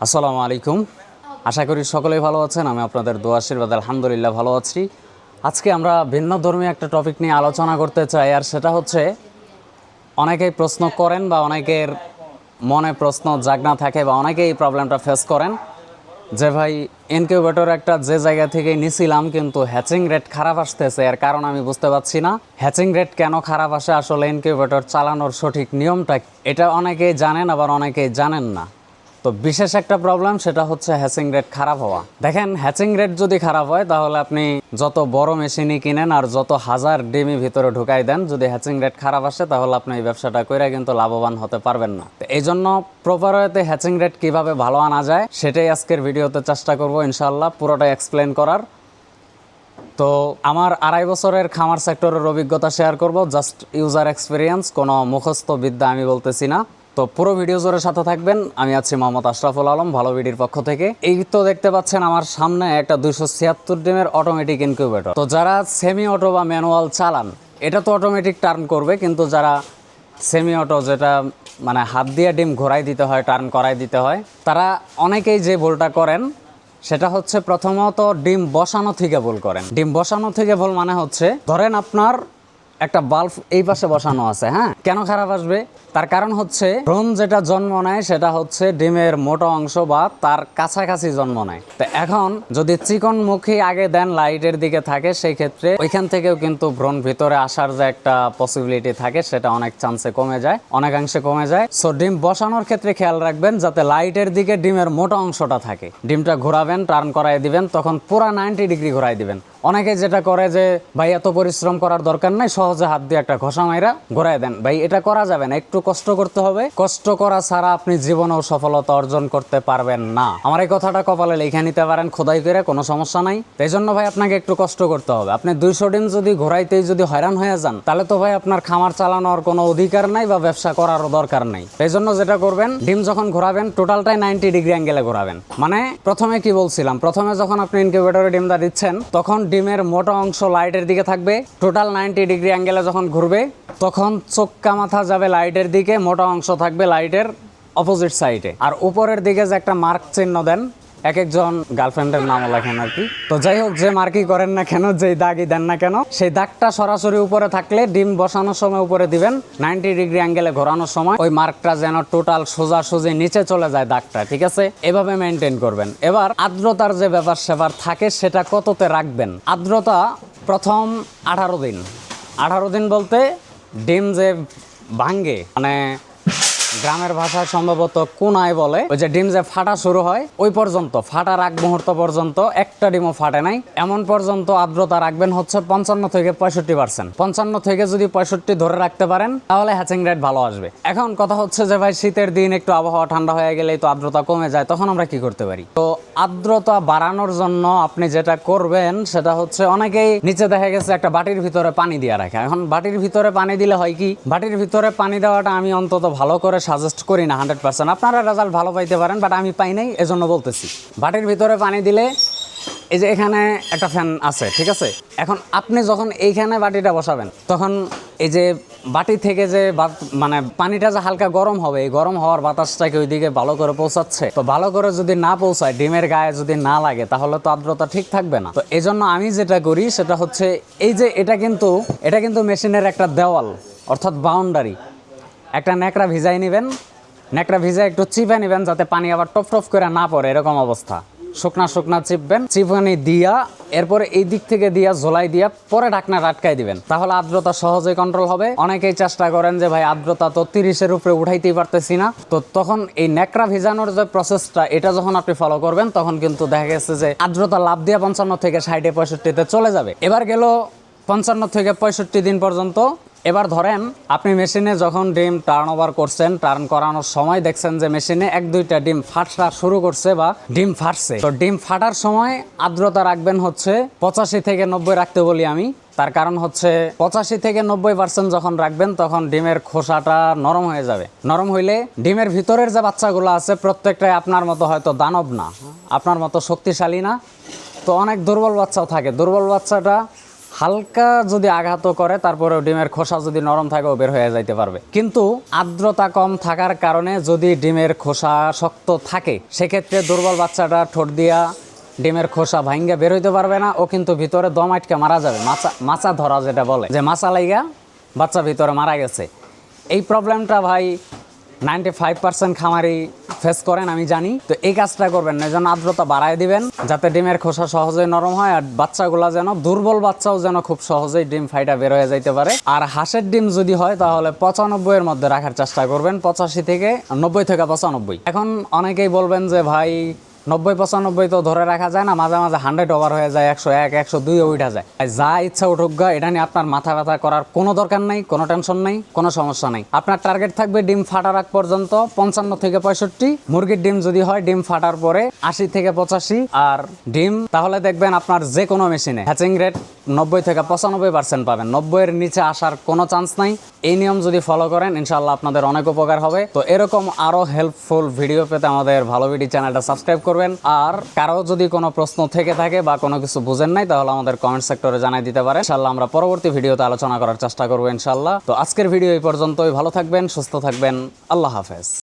আসসালামু আলাইকুম। আশা করি সকলেই ভালো আছেন। আমি আপনাদের দোয়া আশীর্বাদ আলহামদুলিল্লাহ ভালো আছি। আজকে আমরা ভিন্ন ধর্মীয় একটা টপিক নিয়ে আলোচনা করতে চাই, আর সেটা হচ্ছে অনেকেই প্রশ্ন করেন বা অনেকের মনে প্রশ্ন জাগনা থাকে বা অনেকেই এই প্রবলেমটা ফেস করেন যে ভাই ইনকিউবেটর একটা যে জায়গা থেকে নিছিলাম কিন্তু হ্যাচিং রেট খারাপ আসতেছে, এর কারণ আমি বুঝতে পারছি না। হ্যাচিং রেট কেন খারাপ আসে, আসলে ইনকিউবেটর চালানোর সঠিক নিয়মটা এটা অনেকেই জানেন আবার অনেকেই জানেন না। তো বিশেষ একটা প্রবলেম সেটা হচ্ছে হ্যাচিং রেট খারাপ হওয়া। দেখেন, হ্যাচিং রেট যদি খারাপ হয় তাহলে আপনি যত বড় মেশিনই কিনেন আর যত হাজার ডিমি ভিতরে ঢুকাই দেন, যদি হ্যাচিং রেট খারাপ আসে তাহলে আপনি এই ব্যবসাটা করে কিন্তু লাভবান হতে পারবেন না। তো এই জন্য প্রপার ওয়েতে হ্যাচিং রেট কিভাবে ভালো আনা যায় সেটাই আজকের ভিডিওতে চেষ্টা করব ইনশাআল্লাহ পুরোটা এক্সপ্লেন করার। তো আমার 2.5 বছরের খামার সেক্টরের অভিজ্ঞতা শেয়ার করব, জাস্ট ইউজার এক্সপিরিয়েন্স, কোনো মুখস্থ বিদ্যা আমি বলতেছি না। তো পুরো ভিডিও জোরের সাথে থাকবেন। আমি আছি মোহাম্মদ আশরাফুল আলম, ভালো ভিডিওর পক্ষ থেকে। এই তো দেখতে পাচ্ছেন আমার সামনে একটা 276 ডিমের অটোমেটিক ইনকিউবেটর। তো যারা সেমি অটো বা ম্যানুয়াল চালান, এটা তো অটোমেটিক টার্ন করবে, কিন্তু যারা সেমি অটো, যেটা মানে হাত দিয়ে ডিম ঘোরাই দিতে হয়, টার্ন করাই দিতে হয়, তারা অনেকেই যে ভুলটা করেন সেটা হচ্ছে প্রথমত ডিম বসানো থেকে ভুল করেন। ডিম বসানো থেকে ভুল মানে হচ্ছে, ধরেন আপনার একটা বাল্ব এই পাশে বসানো আছে, হ্যাঁ, কেন খারাপ আসবে? তার কারণ হচ্ছে ভ্রূণ যেটা জন্ম নেয় সেটা হচ্ছে ডিমের মোটা অংশ বা তার কাছাকাছি জন্ম নেয়। তো এখন যদি চিকনমুখী আগে দেন, লাইটের দিকে থাকে, সেই ক্ষেত্রে ওইখান থেকেও কিন্তু ভ্রূণ ভিতরে আসার যে একটা পসিবিলিটি থাকে সেটা অনেক চান্সে কমে যায়, অনেকাংশে কমে যায়। সো ডিম বসানোর ক্ষেত্রে খেয়াল রাখবেন যাতে লাইটের দিকে ডিমের মোটা অংশটা থাকে। ডিমটা ঘোরাবেন, টার্ন করাই দিবেন, তখন পুরা 90 ডিগ্রি ঘোরাই দিবেন। অনেকে যেটা করে যে ভাই এত পরিশ্রম করার দরকার নাই, সহজে হাত দিয়ে একটা ঘষা মাইরা ঘোরাই দেন। ভাই এটা করা যাবে না, একটু কষ্ট করতে হবে। কষ্ট করা ছাড়া আপনি জীবনেও সফলতা অর্জন করতে পারবেন না। আমার এই কথাটা কপালে লিখে নিতে পারেন খোদাই করে, কোনো সমস্যা নাই। এই জন্য ভাই আপনাকে একটু কষ্ট করতে হবে। আপনি 200 ডিম যদি ঘোরাইতেই যদি হয়রান হয়ে যান, তাহলে তো ভাই আপনার খামার চালানোর কোনো অধিকার নাই বা ব্যবসা করারও দরকার নাই। এই জন্য যেটা করবেন, ডিম যখন ঘোরাবেন টোটালটাই 90 ডিগ্রি অ্যাঙ্গেলে ঘোরাবেন। মানে প্রথমে কি বলছিলাম, প্রথমে যখন আপনি ইনকিউবেটরে ডিমটা দিচ্ছেন তখন ডিমের মোটা অংশ লাইটের দিকে থাকবে। টোটাল 90 ডিগ্রি অ্যাঙ্গেলে যখন ঘুরবে তখন চোক্কা মাথা যাবে লাইটের দিকে, মোটা অংশ থাকবে লাইটের অপোজিট সাইডে। আর উপরের দিকে যে একটা মার্ক চিহ্ন দেন, এক একজন গার্লফ্রেন্ডের নামও লেখেন আর কি। তো যাই হোক, যে মার্কই করেন না কেন, যেই দাগই দেন না কেন, সেই দাগটা সরাসরি উপরে থাকলে ডিম বসানোর সময় উপরে দিবেন। 90 ডিগ্রি অ্যাঙ্গেলে ঘোরানোর সময় ওই মার্কটা যেন টোটাল সোজাসুজি নিচে চলে যায় দাগটা, ঠিক আছে? এভাবে মেনটেন করবেন। এবার আর্দ্রতার যে ব্যাপার স্যাপার থাকে সেটা কততে রাখবেন? আর্দ্রতা প্রথম 18 দিন। 18 দিন বলতে ডিম যে ভাঙ্গে, মানে গ্রামের ভাষায় সম্ভবত কোনায় বলে, ওই যে ডিম যে ফাটা শুরু হয় ওই পর্যন্ত, ফাটার আগ মুহূর্ত পর্যন্ত একটা ডিমও ফাটে নাই, এমন পর্যন্ত আর্দ্রতা রাখবেন হচ্ছে 55 থেকে 65%। 55 থেকে যদি 65 ধরে রাখতে পারেন তাহলে হ্যাচিং রেট ভালো আসবে। এখন কথা হচ্ছে যে ভাই শীতের দিন একটু আবহাওয়া ঠান্ডা হয়ে গেলেই তো আর্দ্রতা কমে যায়, তখন আমরা কি করতে পারি? তো আর্দ্রতা বাড়ানোর জন্য আপনি যেটা করবেন সেটা হচ্ছে, অনেকেই নিচে দেখা গেছে একটা বাটির ভিতরে পানি দিয়ে রাখে। এখন বাটির ভিতরে পানি দিলে হয় কি, বাটির ভিতরে পানি দেওয়াটা আমি অন্তত ভালো করে সাজেস্ট করি না 100%। আপনারা রেজাল্ট ভালো পাইতে পারেন, বাট আমি পাই নাই, এজন্য বলতেছি। বাটির ভিতরে পানি দিলে এই যে এখানে একটা ফ্যান আছে, ঠিক আছে? এখন আপনি যখন এইখানে বাটিটা বসাবেন তখন এই যে বাটি থেকে যে মানে পানিটা যে হালকা গরম হবে, এই গরম হওয়ার বাতাসটাকে ওইদিকে ভালো করে পৌঁছাচ্ছে। তো ভালো করে যদি না পৌঁছায়, ডিমের গায়ে যদি না লাগে, তাহলে তো আর্দ্রতা ঠিক থাকবে না। তো এই জন্য আমি যেটা করি সেটা হচ্ছে, এই যে এটা কিন্তু মেশিনের একটা দেওয়াল, অর্থাৎ বাউন্ডারি। একটা ন্যাকড়া ভিজাই নেবেন, ন্যাকড়া ভিজাই একটু চিপে নেবেন যাতে পানি আবার টপ টপ করে না পড়ে, এরকম অবস্থা। শুকনা চিপবেন, চিপানি দিয়া এরপরে এই দিক থেকে দিয়া ঝোলাই দিয়া পরে ঢাকনা আটকাই দিবেন, তাহলে আর্দ্রতা সহজেই কন্ট্রোল হবে। অনেকেই চেষ্টা করেন যে ভাই আর্দ্রতা তো 30-এর উপরে উঠাইতেই পারতেছি না, তো তখন এই ন্যাকড়া ভিজানোর যে প্রসেসটা, এটা যখন আপনি ফলো করবেন তখন কিন্তু দেখা গেছে যে আর্দ্রতা লাভ দিয়া 55 থেকে 60-65-তে চলে যাবে। এবার গেল 55 থেকে 65 দিন পর্যন্ত। এবার ধরেন আপনি মেশিনে যখন ডিম টার্ন ওভার করছেন, টার্ন করানোর সময় দেখছেন যে মেশিনে 1-2টা ডিম ফাটা শুরু করছে বা ডিম ফাটছে। তো ডিম ফাটার সময় আর্দ্রতা রাখবেন হচ্ছে 85 থেকে 90 রাখতে বলি আমি। তার কারণ হচ্ছে 85 থেকে 90% যখন রাখবেন তখন ডিমের খোসাটা নরম হয়ে যাবে। নরম হইলে ডিমের ভিতরের যে বাচ্চাগুলো আছে প্রত্যেকটাই আপনার মতো হয়তো দানব না, আপনার মতো শক্তিশালী না, তো অনেক দুর্বল বাচ্চাও থাকে। দুর্বল বাচ্চাটা হালকা যদি আঘাতও করে তারপরেও ডিমের খোসা যদি নরম থাকে ও বের হয়ে যাইতে পারবে। কিন্তু আর্দ্রতা কম থাকার কারণে যদি ডিমের খোসা শক্ত থাকে সেক্ষেত্রে দুর্বল বাচ্চাটা ঠোঁট দিয়া ডিমের খোসা ভাঙ্গা বের হইতে পারবে না, ও কিন্তু ভিতরে দম আটকে মারা যাবে, মাচা ধরা যেটা বলে, যে মাচা লাইগা বাচ্চা ভিতরে মারা গেছে। এই প্রবলেমটা ভাই 95% খামারি ফেস করেন, আমি জানি। তো এই কাজটা করবেন না, যেন আর্দ্রতা বাড়ায় দিবেন যাতে ডিমের খোসা সহজেই নরম হয়, আর বাচ্চাগুলা যেন, দুর্বল বাচ্চাও যেন খুব সহজেই ডিম ফাইটা বের হয়ে যাইতে পারে। আর হাঁসের ডিম যদি হয় তাহলে 95 এর মধ্যে রাখার চেষ্টা করবেন, 85 থেকে 90 থেকে 95। এখন অনেকেই বলবেন যে ভাই 90-95 তো ধরে রাখা যায় না, মাঝে মাঝে 100 ওভার হয়ে যায়, 101 102 উঠা যায়। যা ইচ্ছা উঠুক গা, এটা নিয়ে আপনার মাথা ব্যথা করার কোনো দরকার নেই, কোনো টেনশন নেই, কোনো সমস্যা নেই। আপনার টার্গেট থাকবে ডিম ফাটার আগ পর্যন্ত 55 থেকে 65। মুরগির ডিম যদি হয় ডিম ফাটার পরে 80 থেকে 85। আর ডিম তাহলে দেখবেন আপনার যে কোনো মেশিনে হ্যাচিং রেট 90 থেকে 95% পাবেন, 90 এর নিচে আসার কোনো চান্স নাই। এই নিয়ম যদি ফলো করেন ইনশাল্লাহ আপনাদের অনেক উপকার হবে। তো এরকম আরো হেল্পফুল ভিডিও পেতে আমাদের ভালো ভিডিও চ্যানেলটা সাবস্ক্রাইব করবেন। আর কারো যদি কোনো প্রশ্ন থেকে থাকে বা কোনো কিছু বুঝেন নাই তাহলে আমাদের কমেন্ট সেক্টরে জানাই দিতে পারে, ইনশাল্লাহ আমরা পরবর্তী ভিডিওতে আলোচনা করার চেষ্টা করবো ইনশাল্লাহ। তো আজকের ভিডিও এই পর্যন্তই, ভালো থাকবেন, সুস্থ থাকবেন, আল্লাহ হাফেজ।